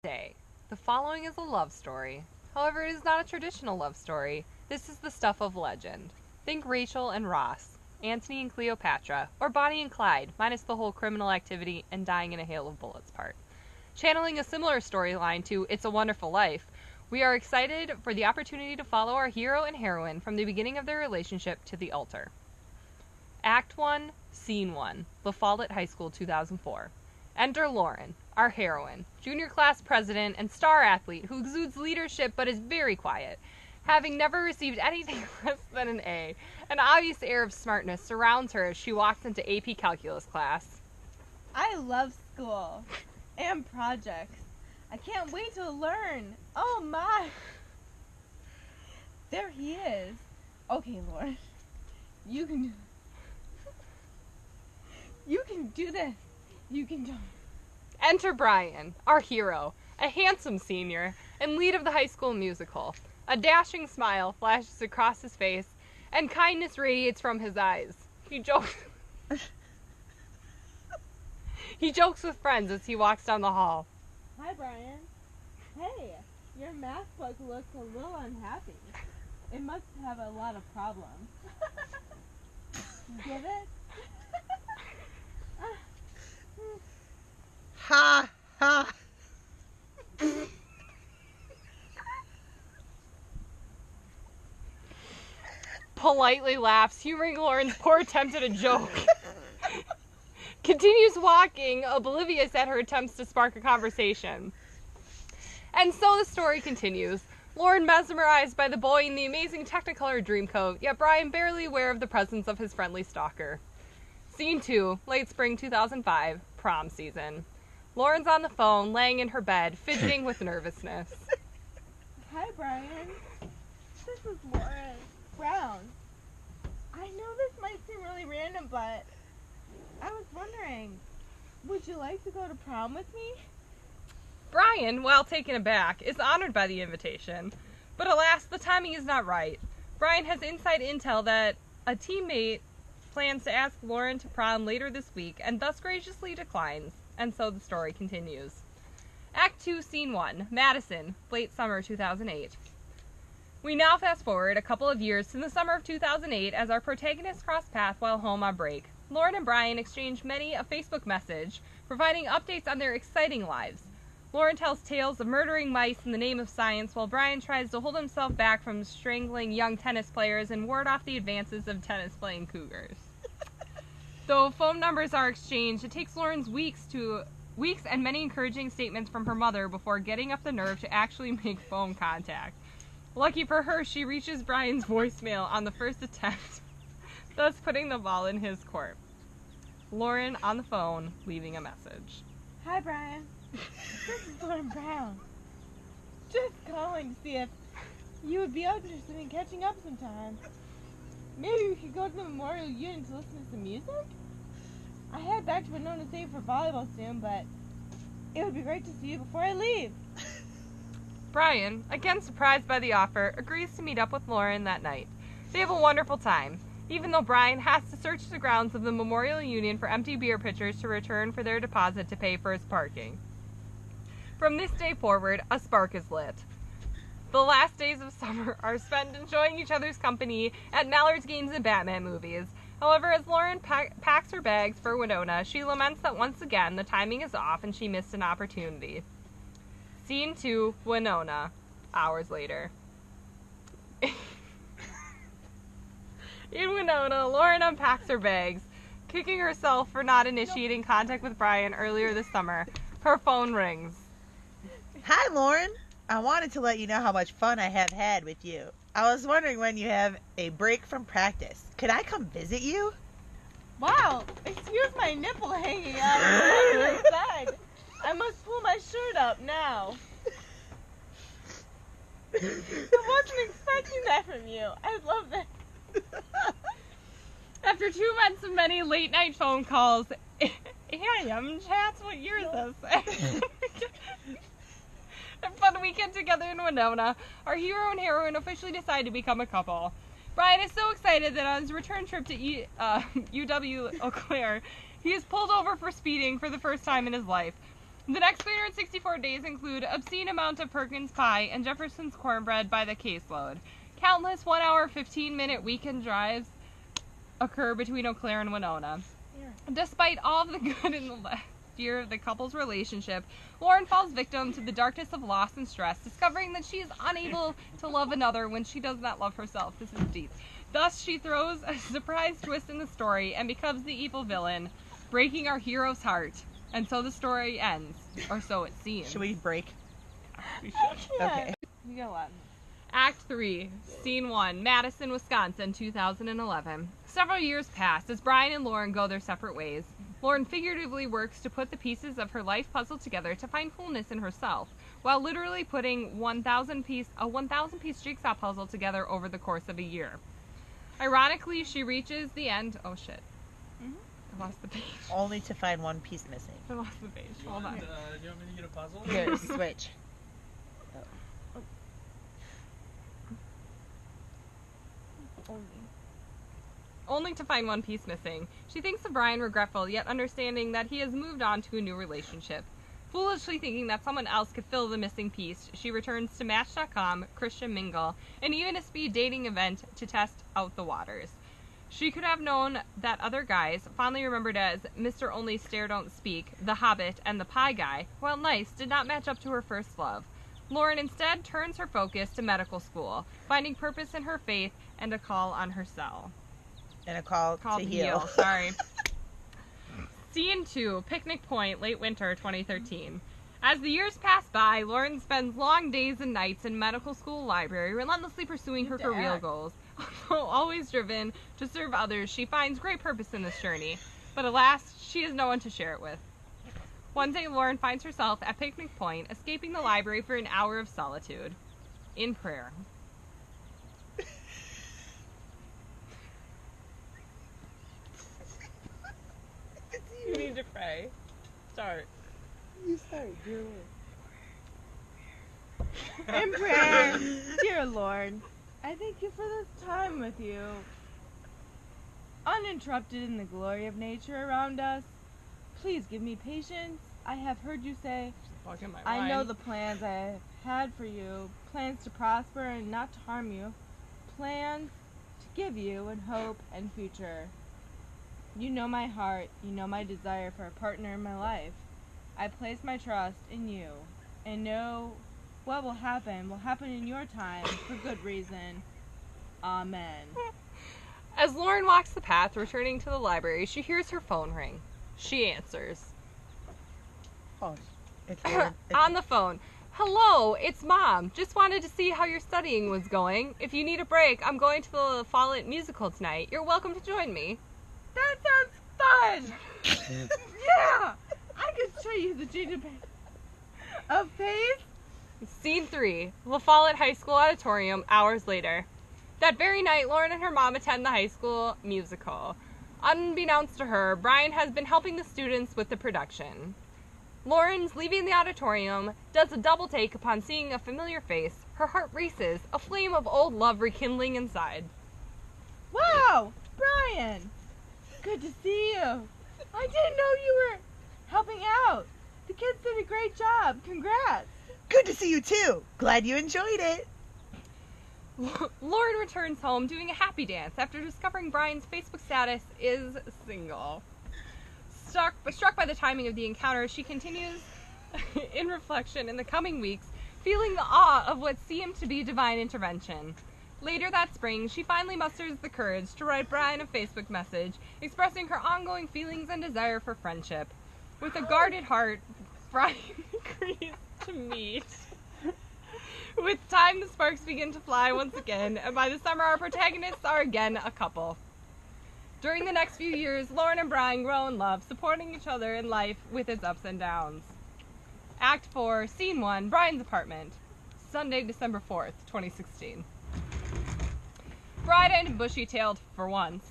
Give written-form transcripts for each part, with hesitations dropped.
Day. The following is a love story. However, it is not a traditional love story. This is the stuff of legend. Think Rachel and Ross, Antony and Cleopatra, or Bonnie and Clyde, minus the whole criminal activity and dying in a hail of bullets part. Channeling a similar storyline to It's a Wonderful Life, we are excited for the opportunity to follow our hero and heroine from the beginning of their relationship to the altar. Act 1, Scene 1, La Follette High School, 2004. Enter Lauren, our heroine, junior class president and star athlete who exudes leadership but is very quiet. Having never received anything less than an A, an obvious air of smartness surrounds her as she walks into AP Calculus class. I love school and projects. I can't wait to learn. Oh my. There he is. Okay, Lauren. You can do this. You can do it. Enter Brian, our hero, a handsome senior, and lead of the high school musical. A dashing smile flashes across his face, and kindness radiates from his eyes. He jokes with friends as he walks down the hall. Hi, Brian. Hey, your math book looks a little unhappy. It must have a lot of problems. Give it? Ha ha. Politely laughs, humoring Lauren's poor attempt at a joke. Continues walking, oblivious at her attempts to spark a conversation. And so the story continues. Lauren mesmerized by the boy in the amazing Technicolor Dreamcoat, yet Brian barely aware of the presence of his friendly stalker. Scene 2, late spring 2005, prom season. Lauren's on the phone, laying in her bed, fidgeting with nervousness. Hi, Brian. This is Lauren Brown. I know this might seem really random, but I was wondering, would you like to go to prom with me? Brian, while taken aback, is honored by the invitation. But alas, the timing is not right. Brian has inside intel that a teammate plans to ask Lauren to prom later this week, and thus graciously declines. And so the story continues. Act 2, Scene 1, Madison, late summer 2008. We now fast forward a couple of years to the summer of 2008 as our protagonists cross paths while home on break. Lauren and Brian exchange many a Facebook message, providing updates on their exciting lives. Lauren tells tales of murdering mice in the name of science, while Brian tries to hold himself back from strangling young tennis players and ward off the advances of tennis-playing cougars. Though phone numbers are exchanged, it takes Lauren's weeks and many encouraging statements from her mother before getting up the nerve to actually make phone contact. Lucky for her, she reaches Brian's voicemail on the first attempt, thus putting the ball in his court. Lauren on the phone, leaving a message. Hi, Brian. This is Lauren Brown. Just calling to see if you would be interested in catching up sometime. Maybe we could go to the Memorial Union to listen to some music? I head back to Winona State for volleyball soon, but it would be great to see you before I leave. Brian, again surprised by the offer, agrees to meet up with Lauren that night. They have a wonderful time, even though Brian has to search the grounds of the Memorial Union for empty beer pitchers to return for their deposit to pay for his parking. From this day forward, a spark is lit. The last days of summer are spent enjoying each other's company at Mallard's games and Batman movies. However, as Lauren packs her bags for Winona, she laments that once again the timing is off and she missed an opportunity. Scene 2, Winona, hours later. In Winona, Lauren unpacks her bags, kicking herself for not initiating contact with Brian earlier this summer. Her phone rings. Hi, Lauren. I wanted to let you know how much fun I have had with you. I was wondering when you have a break from practice. Could I come visit you? Wow, excuse my nipple hanging out on the side. I must pull my shirt up now. I wasn't expecting that from you. I love that. After 2 months of many late-night phone calls, AM chats, what year is this? A fun weekend together in Winona, our hero and heroine officially decide to become a couple. Brian is so excited that on his return trip to UW Eau Claire, he is pulled over for speeding for the first time in his life. The next 364 days include obscene amounts of Perkins pie and Jefferson's cornbread by the caseload. Countless 1-hour, 15-minute weekend drives occur between Eau Claire and Winona. Despite all of the good in the last year of the couple's relationship, Lauren falls victim to the darkness of loss and stress, discovering that she is unable to love another when she does not love herself. This is deep. Thus, she throws a surprise twist in the story and becomes the evil villain, breaking our hero's heart. And so the story ends, or so it seems. Should we break? We should. Okay. You got a lot. Act 3, Scene 1, Madison, Wisconsin, 2011. Several years pass as Brian and Lauren go their separate ways. Lauren figuratively works to put the pieces of her life puzzle together to find wholeness in herself, while literally putting a 1,000-piece jigsaw puzzle together over the course of a year. Ironically, she reaches the end. Oh shit. I lost the page. Only to find one piece missing. I lost the page. Hold on. Do you want me to get a puzzle? Here, switch. Only to find one piece missing. She thinks of Brian regretful, yet understanding that he has moved on to a new relationship. Foolishly thinking that someone else could fill the missing piece, she returns to Match.com, Christian Mingle, and even a speed dating event to test out the waters. She could have known that other guys, fondly remembered as Mr. Only Stare Don't Speak, The Hobbit, and The Pie Guy, while nice, did not match up to her first love. Lauren instead turns her focus to medical school, finding purpose in her faith and a call on her cell. And a call to heal. Sorry. Scene 2, Picnic Point, late winter 2013. As the years pass by, Lauren spends long days and nights in medical school library, relentlessly pursuing her career goals. Although always driven to serve others, she finds great purpose in this journey. But alas, she has no one to share it with. One day, Lauren finds herself at Picnic Point, escaping the library for an hour of solitude. In prayer. You need to pray. Start. You start, dear In prayer, dear Lord, I thank you for this time with you. Uninterrupted in the glory of nature around us, please give me patience. I have heard you say, Fucking my I wine. know the plans I have had for you, plans to prosper and not to harm you, plans to give you in hope and future. You know my heart, you know my desire for a partner in my life. I place my trust in you and know what will happen in your time for good reason. Amen. As Lauren walks the path returning to the library, she hears her phone ring. She answers. Oh, it's weird. On the phone. Hello, it's Mom. Just wanted to see how your studying was going. If you need a break, I'm going to the Follett musical tonight. You're welcome to join me. That sounds fun! Yeah! I could show you the change of pace. Scene 3, La Follette High School Auditorium, hours later. That very night, Lauren and her mom attend the high school musical. Unbeknownst to her, Brian has been helping the students with the production. Lauren's leaving the auditorium, does a double take upon seeing a familiar face. Her heart races, a flame of old love rekindling inside. Wow! Brian! Good to see you. I didn't know you were helping out. The kids did a great job. Congrats. Good to see you too. Glad you enjoyed it. Lauren returns home doing a happy dance after discovering Brian's Facebook status is single. Struck by the timing of the encounter, she continues in reflection in the coming weeks, feeling the awe of what seemed to be divine intervention. Later that spring, she finally musters the courage to write Brian a Facebook message, expressing her ongoing feelings and desire for friendship. With a guarded heart, Brian agrees to meet. With time, the sparks begin to fly once again, and by the summer, our protagonists are again a couple. During the next few years, Lauren and Brian grow in love, supporting each other in life with its ups and downs. Act 4, Scene 1, Brian's apartment. Sunday, December 4th, 2016. Bright-eyed and bushy-tailed for once.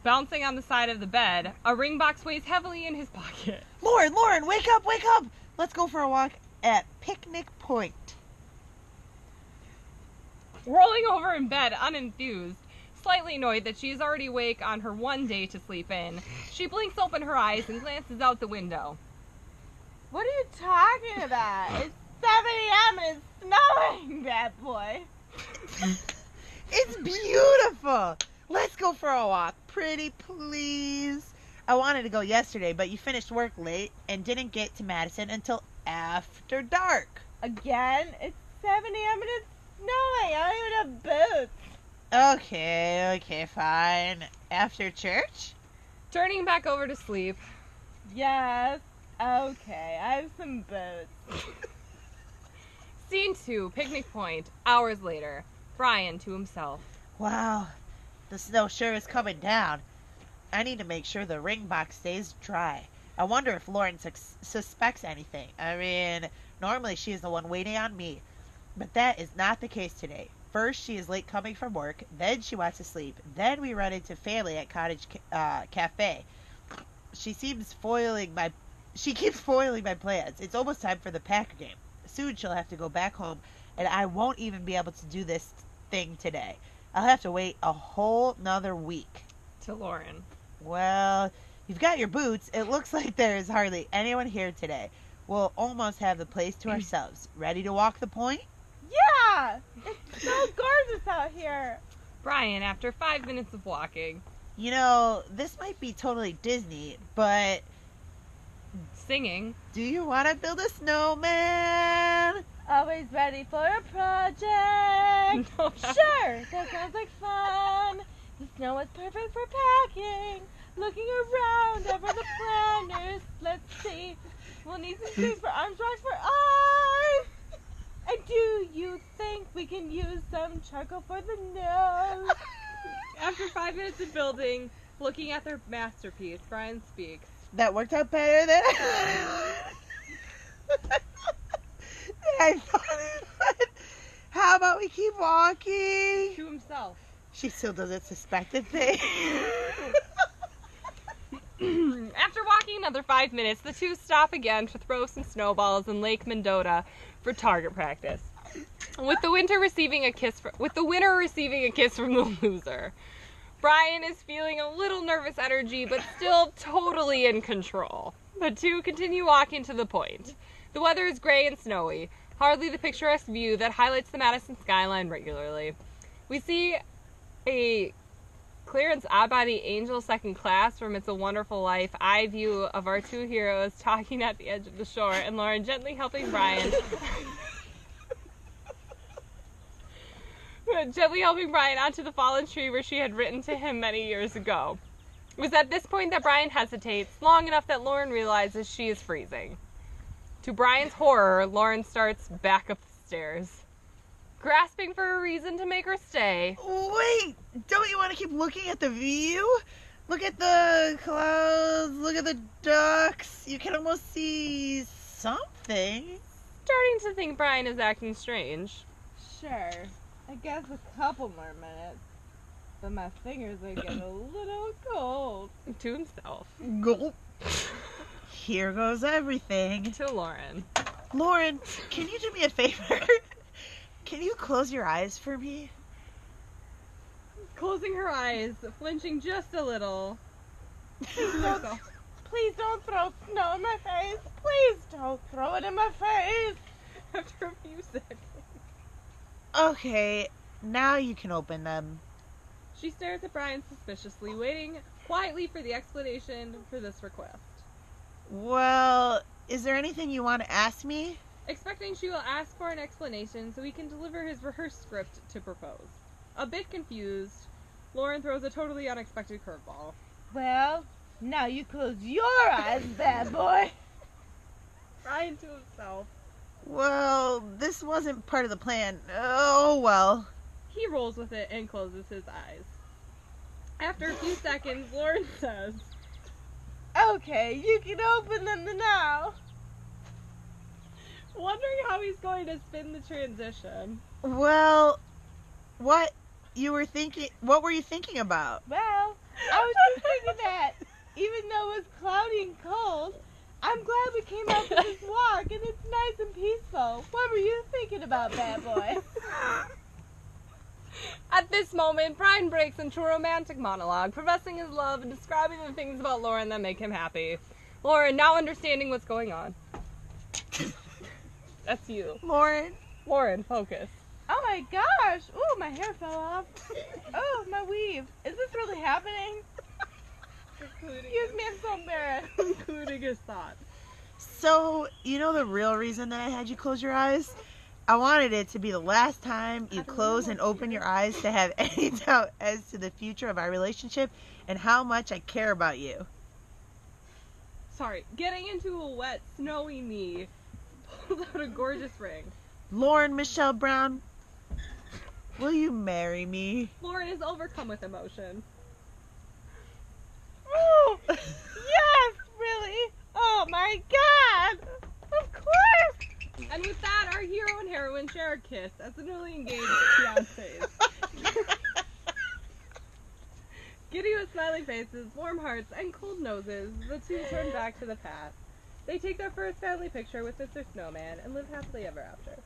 Bouncing on the side of the bed, a ring box weighs heavily in his pocket. Lauren, wake up, wake up. Let's go for a walk at Picnic Point. Rolling over in bed, unenthused, slightly annoyed that she is already awake on her one day to sleep in, she blinks open her eyes and glances out the window. What are you talking about? It's 7 a.m. and it's snowing, bad boy. It's beautiful. Let's go for a walk. Pretty please. I wanted to go yesterday, but you finished work late and didn't get to Madison until after dark. Again? It's 7 a.m. and it's snowing. I don't even have boots. Okay, fine. After church? Turning back over to sleep. Yes. Okay, I have some boots. Scene 2, picnic point. Hours later. Brian to himself. Wow, the snow sure is coming down. I need to make sure the ring box stays dry. I wonder if Lauren suspects anything. I mean, normally she is the one waiting on me. But that is not the case today. First, she is late coming from work. Then she wants to sleep. Then we run into family at Cottage Cafe. She keeps foiling my plans. It's almost time for the Packer game. Soon she'll have to go back home, and I won't even be able to do this thing today. I'll have to wait a whole nother week. To Lauren. Well, you've got your boots. It looks like there is hardly anyone here today. We'll almost have the place to ourselves. Ready to walk the point? Yeah! It's so gorgeous out here. Brian, after 5 minutes of walking. You know, this might be totally Disney, but Singing. do you want to build a snowman? Always ready for a project. No. Sure, that sounds like fun. The snow is perfect for packing. Looking around over the planners. Let's see. We'll need some space for arms, rocks for eyes. And do you think we can use some charcoal for the nose? After 5 minutes of building, looking at their masterpiece, Brian speaks. That worked out better than I thought it would. How about we keep walking? To himself. She still doesn't suspect a thing. After walking another 5 minutes, the two stop again to throw some snowballs in Lake Mendota for target practice. With the winner receiving a kiss from the loser. Brian is feeling a little nervous energy, but still totally in control. The two continue walking to the point. The weather is gray and snowy, hardly the picturesque view that highlights the Madison skyline regularly. We see a Clarence Abadi Angel Second Class from It's a Wonderful Life eye view of our two heroes talking at the edge of the shore, and Lauren gently helping Brian onto the fallen tree where she had written to him many years ago. It was at this point that Brian hesitates, long enough that Lauren realizes she is freezing. To Brian's horror, Lauren starts back up the stairs, grasping for a reason to make her stay. Wait, don't you want to keep looking at the view? Look at the clouds, look at the ducks. You can almost see something. Starting to think Brian is acting strange. Sure. I guess a couple more minutes. But my fingers are getting a little cold. To himself. Gulp. Here goes everything. To Lauren. Lauren, can you do me a favor? Can you close your eyes for me? Closing her eyes, flinching just a little. Please don't throw snow in my face. Please don't throw it in my face. After a few seconds. Okay, now you can open them. She stares at Brian suspiciously, waiting quietly for the explanation for this request. Well, is there anything you want to ask me? Expecting she will ask for an explanation so he can deliver his rehearsed script to propose. A bit confused, Lauren throws a totally unexpected curveball. Well, now you close your eyes, bad boy. Brian to himself. Well, this wasn't part of the plan. Oh, well. He rolls with it and closes his eyes. After a few seconds, Lauren says, Okay, you can open them now. wondering how he's going to spin the transition. Well, what were you thinking about? Well, I was just thinking that even though it was cloudy and cold, I'm glad we came out for this walk and it's nice and peaceful. What were you thinking about, bad boy? At this moment, Brian breaks into a romantic monologue, professing his love and describing the things about Lauren that make him happy. Lauren, now understanding what's going on. That's you. Lauren. Lauren, focus. Oh my gosh! Ooh, my hair fell off. Oh, my weave. Is this really happening? Excuse me, I'm so embarrassed. Including his thoughts. So, you know the real reason that I had you close your eyes? I wanted it to be the last time you close and open your eyes to have any doubt as to the future of our relationship and how much I care about you. Sorry, getting into a wet, snowy knee pulls out a gorgeous ring. Lauren Michelle Brown, will you marry me? Lauren is overcome with emotion. Oh, yes, really? Oh my god! Of course! And with that, our hero and heroine share a kiss as the newly engaged fiancés. Giddy with smiling faces, warm hearts, and cold noses, the two turn back to the past. They take their first family picture with Mr. Snowman and live happily ever after.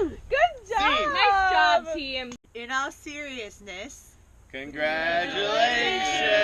Woo! Good job! Nice job, team! In all seriousness, Congratulations!